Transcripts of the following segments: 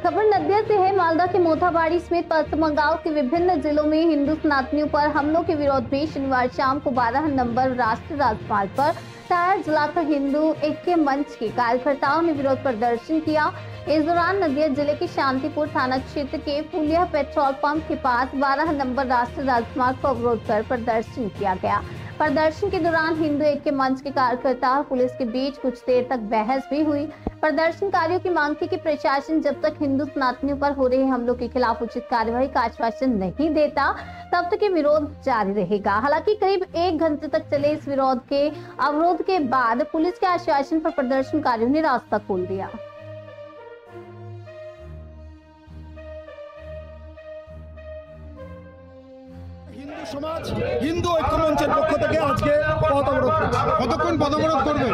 खबर नदिया से है। मालदा के मोथाबाड़ी समेत पश्चिम बंगाल के विभिन्न जिलों में हिंदू सनातनियों पर हमलों के विरोध में शनिवार शाम को 12 नंबर राष्ट्रीय राजमार्ग पर टायर जलाकर हिंदू ऐक्य मंच के कार्यकर्ताओं ने विरोध प्रदर्शन किया। इस दौरान नदिया जिले के शांतिपुर थाना क्षेत्र के फुलिया पेट्रोल पंप के पास 12 नंबर राष्ट्रीय राजमार्ग को अवरोध कर प्रदर्शन किया गया। प्रदर्शन के दौरान हिंदू ऐक्य मंच के कार्यकर्ता और पुलिस के बीच कुछ देर तक बहस भी हुई। प्रदर्शनकारियों की मांग थी कि प्रशासन जब तक हिंदू सनातनियों पर हो रहे हमलों के खिलाफ उचित कार्यवाही का आश्वासन नहीं देता तब तक ये विरोध जारी रहेगा। हालांकि करीब 1 घंटे तक चले इस अवरोध के बाद पुलिस के आश्वासन पर प्रदर्शनकारियों ने रास्ता खोल दिया। हिंदू समाज हिंदू ऐक्य मंचের পক্ষ থেকে আজকে পথ অবরোধ করছে। কতক্ষণ পথ অবরোধ করবে?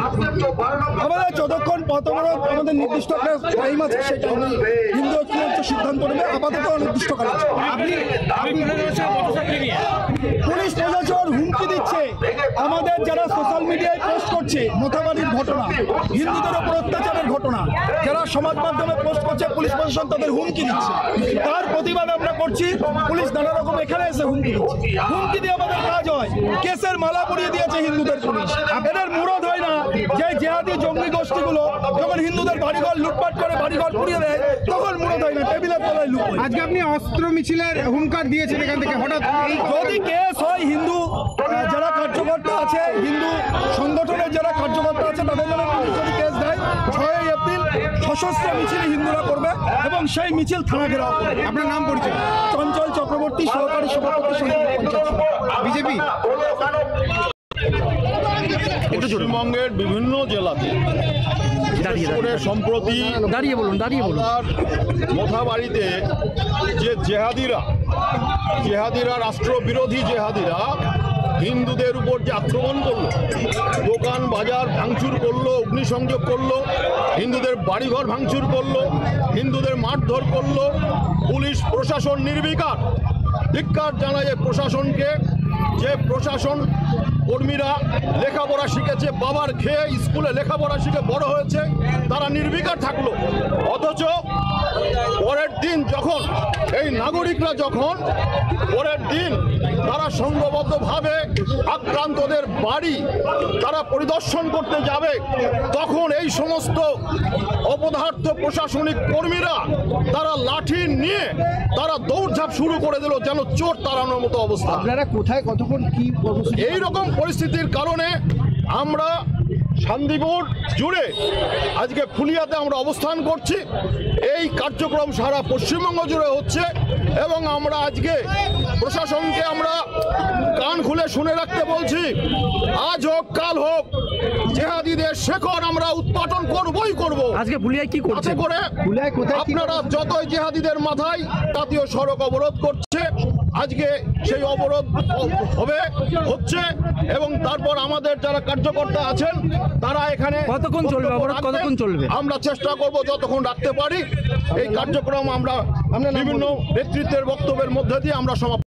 আমাদের যতক্ষণ পথ অবরোধ আমাদের নির্দিষ্ট একটা টাইম আছে, সেই টাইমে হিন্দু ঐক্য মঞ্চ সিদ্ধান্ত নেবে। আপাতত অনির্দিষ্টকাল আছে। পুলিশ প্রশাসন হুমকি দিচ্ছে, আমাদের যারা সোশ্যাল মিডিয়ায় পোস্ট করছে মোথাবাড়ির ঘটনা, হিন্দুদের উপর অত্যাচারের ঘটনা, যারা সমাজ মাধ্যমে পোস্ট করছে পুলিশ প্রশাসন তাদের হুমকি দিচ্ছে। তার প্রতিবাদ আমরা করছি। পুলিশ নানা রকম এখানে এসে হুমকি দিচ্ছে। হুমকি দিয়ে আমাদের কাজ হয়, কেসের মালা পরিয়ে দিয়েছে হিন্দুদের পুলিশ। এদের মুরদ হয় না যে জেহাদি জঙ্গি গোষ্ঠীগুলো যখন হিন্দুদের বাড়িঘর লুটপাট করে বাড়িঘর পুড়িয়ে দেয় তখন মুরদ হয় না, টেবিলের তলায় লুট। আজকে আপনি অস্ত্র মিছিলের হুঙ্কার দিয়েছেন এখান থেকে, হঠাৎ যদি কেস হয় হিন্দু যারা কার্যকর্তা আছে, হিন্দু সংগঠনের যারা কার্যকর্তা আছে তাদের নামে পুলিশ যদি কেস দেয় 6 এপ্রিল সশস্ত্র মিছিল হিন্দুরা করবে এবং সেই মিছিল থানা ঘেরাও করবে। আপনার নাম পরিচয়? চঞ্চল চক্রবর্তী, সহকারী সভাপতি বিজেপি। পশ্চিমবঙ্গের বিভিন্ন জেলাতে সম্প্রতি মোথাবাড়িতে যে জেহাদিরা রাষ্ট্রবিরোধী জেহাদিরা হিন্দুদের উপর যে আক্রমণ করলো, দোকান বাজার ভাঙচুর করলো, অগ্নিসংযোগ করলো, হিন্দুদের বাড়িঘর ভাঙচুর করলো, হিন্দুদের মারধর করলো, পুলিশ প্রশাসন নির্বিকার। ধিক্কার জানায় প্রশাসনকে, যে প্রশাসন কর্মীরা লেখাপড়া শিখেছে, বাবার খেয়ে স্কুলে লেখাপড়া শিখে বড় হয়েছে, তারা নির্বিকার থাকলো। অথচ পরের দিন যখন এই নাগরিকরা পরের দিন তারা সংঘবদ্ধভাবে আক্রান্তদের বাড়ি তারা পরিদর্শন করতে যাবে, তখন এই সমস্ত অপদার্থ প্রশাসনিক কর্মীরা তারা লাঠি নিয়ে তারা দৌড়ঝাঁপ শুরু করে দিল, যেন চোর তাড়ানোর মতো অবস্থা। আপনারা কোথায় কতক্ষণ কি এইরকম পরিস্থিতির কারণে আমরা শান্তিপুর জুড়ে আজকে ফুলিয়াতে আমরা অবস্থান করছি। এই কার্যক্রম সারা পশ্চিমবঙ্গ জুড়ে হচ্ছে এবং আমরা আজকে প্রশাসনকে আমরা কান খুলে শুনে রাখতে বলছি, আজ হোক কাল হোক জেহাদিদের শেকড় আমরা উৎপাটন করবই করব। আজকে ফুলিয়ায় কি করছে করে আপনারা যতই জেহাদিদের মাথায় জাতীয় সড়ক অবরোধ করছে, আজকে সেই অবরোধ হচ্ছে এবং তারপর আমাদের যারা কার্যকর্তা আছেন তারা এখানে কতক্ষণ চলবে আমরা চেষ্টা করব যতক্ষণ রাখতে পারি। এই কার্যক্রম আমরা বিভিন্ন নেতৃত্বের বক্তব্যের মধ্যে দিয়ে আমরা সমাপ্ত